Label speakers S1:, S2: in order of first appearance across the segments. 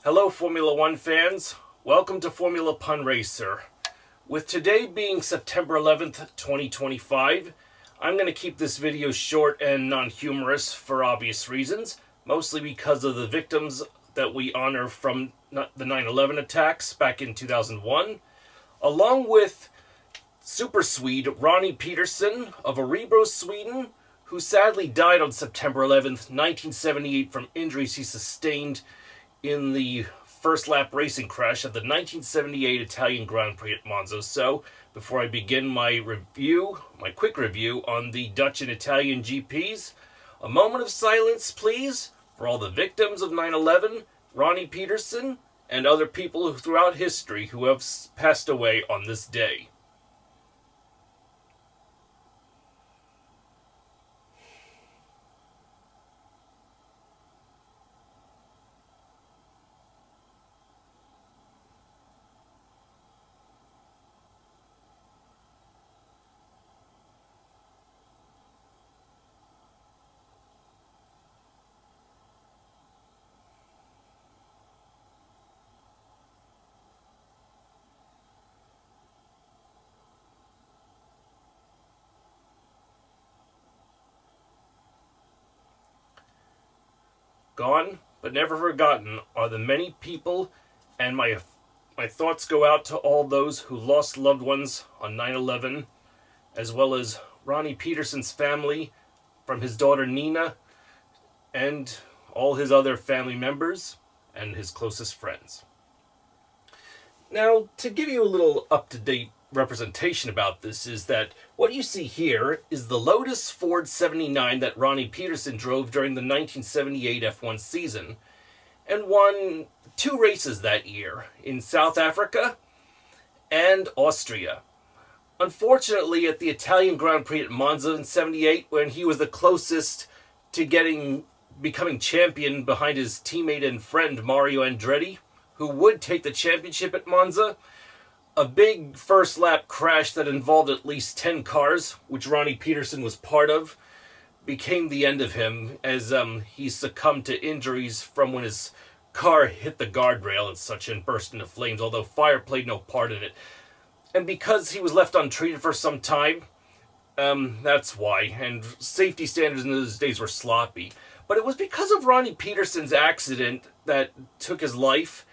S1: Hello Formula One fans, welcome to Formula Pun Racer. With today being September 11th, 2025, I'm going to keep this video short and non-humorous for obvious reasons, mostly because of the victims that we honor from the 9/11 attacks back in 2001, along with Super Swede Ronnie Peterson of Orebro, Sweden, who sadly died on September 11th, 1978 from injuries he sustained in the first lap racing crash of the 1978 Italian Grand Prix at Monza. So, before I begin my quick review on the Dutch and Italian GPs, a moment of silence, please, for all the victims of 9/11, Ronnie Peterson, and other people throughout history who have passed away on this day. Gone, but never forgotten, are the many people, and my thoughts go out to all those who lost loved ones on 9/11, as well as Ronnie Peterson's family, from his daughter Nina, and all his other family members, and his closest friends. Now, to give you a little up-to-date representation about this is that what you see here is the Lotus Ford 79 that Ronnie Peterson drove during the 1978 F1 season and won 2 races that year in South Africa and Austria. Unfortunately, at the Italian Grand Prix at Monza in 78, when he was the closest to becoming champion behind his teammate and friend Mario Andretti, who would take the championship at Monza, a big first lap crash that involved at least 10 cars, which Ronnie Peterson was part of, became the end of him as he succumbed to injuries from when his car hit the guardrail and such and burst into flames, although fire played no part in it. And because he was left untreated for some time, that's why. And safety standards in those days were sloppy. But it was because of Ronnie Peterson's accident that took his life.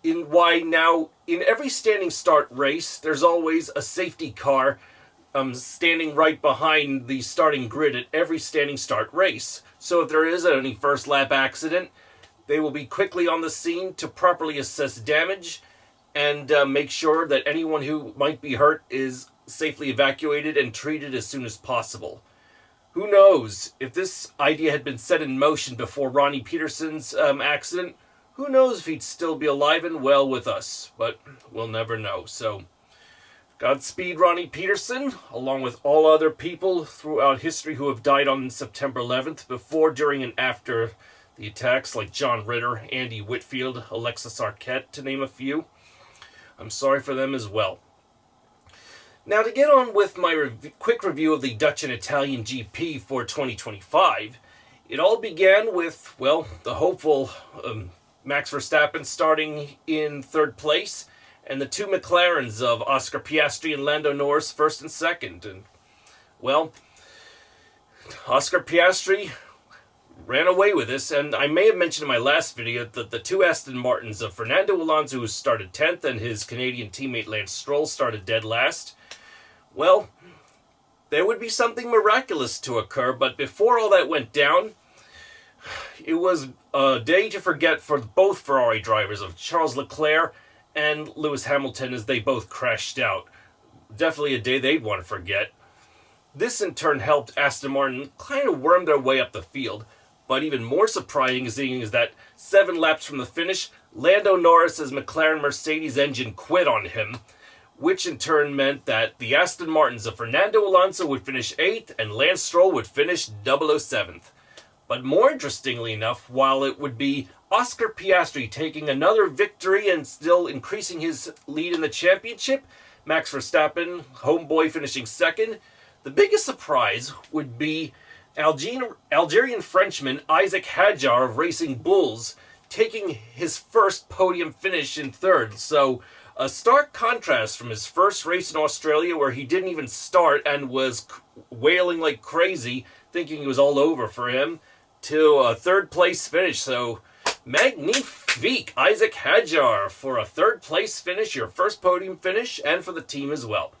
S1: Why now, in every standing start race, there's always a safety car standing right behind the starting grid at every standing start race. So if there is any first lap accident, they will be quickly on the scene to properly assess damage and make sure that anyone who might be hurt is safely evacuated and treated as soon as possible. Who knows, if this idea had been set in motion before Ronnie Peterson's accident, who knows if he'd still be alive and well with us, but we'll never know. So, Godspeed Ronnie Peterson, along with all other people throughout history who have died on September 11th, before, during, and after the attacks, like John Ritter, Andy Whitfield, Alexis Arquette, to name a few. I'm sorry for them as well. Now, to get on with my quick review of the Dutch and Italian GP for 2025, it all began with, well, the hopeful Max Verstappen starting in 3rd place, and the 2 McLarens of Oscar Piastri and Lando Norris first and second. And, well, Oscar Piastri ran away with this, and I may have mentioned in my last video that the 2 Aston Martins of Fernando Alonso, who started 10th, and his Canadian teammate Lance Stroll started dead last. Well, there would be something miraculous to occur, but before all that went down, it was a day to forget for both Ferrari drivers of Charles Leclerc and Lewis Hamilton as they both crashed out. Definitely a day they'd want to forget. This in turn helped Aston Martin kind of worm their way up the field, but even more surprising is that 7 laps from the finish, Lando Norris's McLaren Mercedes engine quit on him, which in turn meant that the Aston Martins of Fernando Alonso would finish 8th and Lance Stroll would finish 007th. But more interestingly enough, while it would be Oscar Piastri taking another victory and still increasing his lead in the championship, Max Verstappen, homeboy, finishing 2nd, the biggest surprise would be Algerian Frenchman Isaac Hadjar of Racing Bulls taking his first podium finish in third. So a stark contrast from his first race in Australia, where he didn't even start and was wailing like crazy, thinking it was all over for him, to a third place finish. So magnifique, Isaac Hadjar, for a third place finish, your first podium finish, and for the team as well.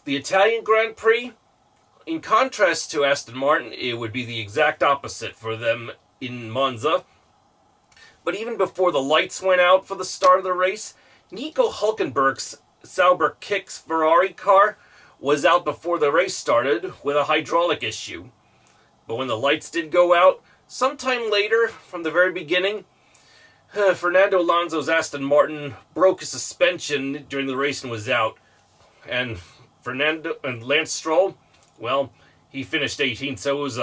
S1: The Italian Grand Prix, in contrast to Aston Martin, it would be the exact opposite for them in Monza. But even before the lights went out for the start of the race, Nico Hülkenberg's Sauber Kicks Ferrari car was out before the race started with a hydraulic issue. But when the lights did go out, sometime later, from the very beginning, Fernando Alonso's Aston Martin broke a suspension during the race and was out. And Lance Stroll, well, he finished 18th, so it was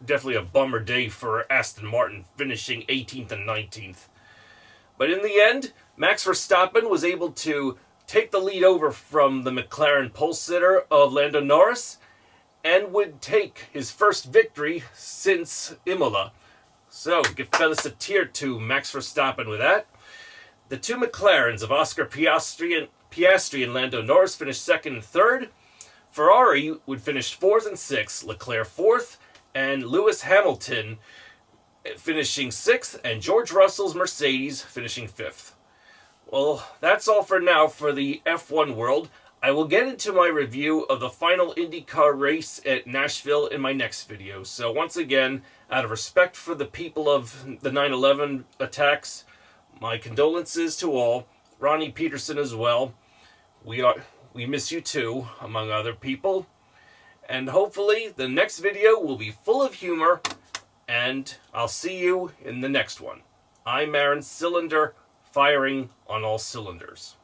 S1: definitely a bummer day for Aston Martin, finishing 18th and 19th. But in the end, Max Verstappen was able to take the lead over from the McLaren pole sitter of Lando Norris, and would take his first victory since Imola. So, feliciter to Max Verstappen with that. The two McLarens of Oscar Piastri and Lando Norris finished second and third. Ferrari would finish fourth and sixth, Leclerc fourth, and Lewis Hamilton finishing sixth, and George Russell's Mercedes finishing fifth. Well, that's all for now for the F1 world. I will get into my review of the final IndyCar race at Nashville in my next video. So once again, out of respect for the people of the 9/11 attacks, my condolences to all. Ronnie Peterson as well. We miss you too, among other people. And hopefully the next video will be full of humor, and I'll see you in the next one. I'm Aaron Cylinder, firing on all cylinders.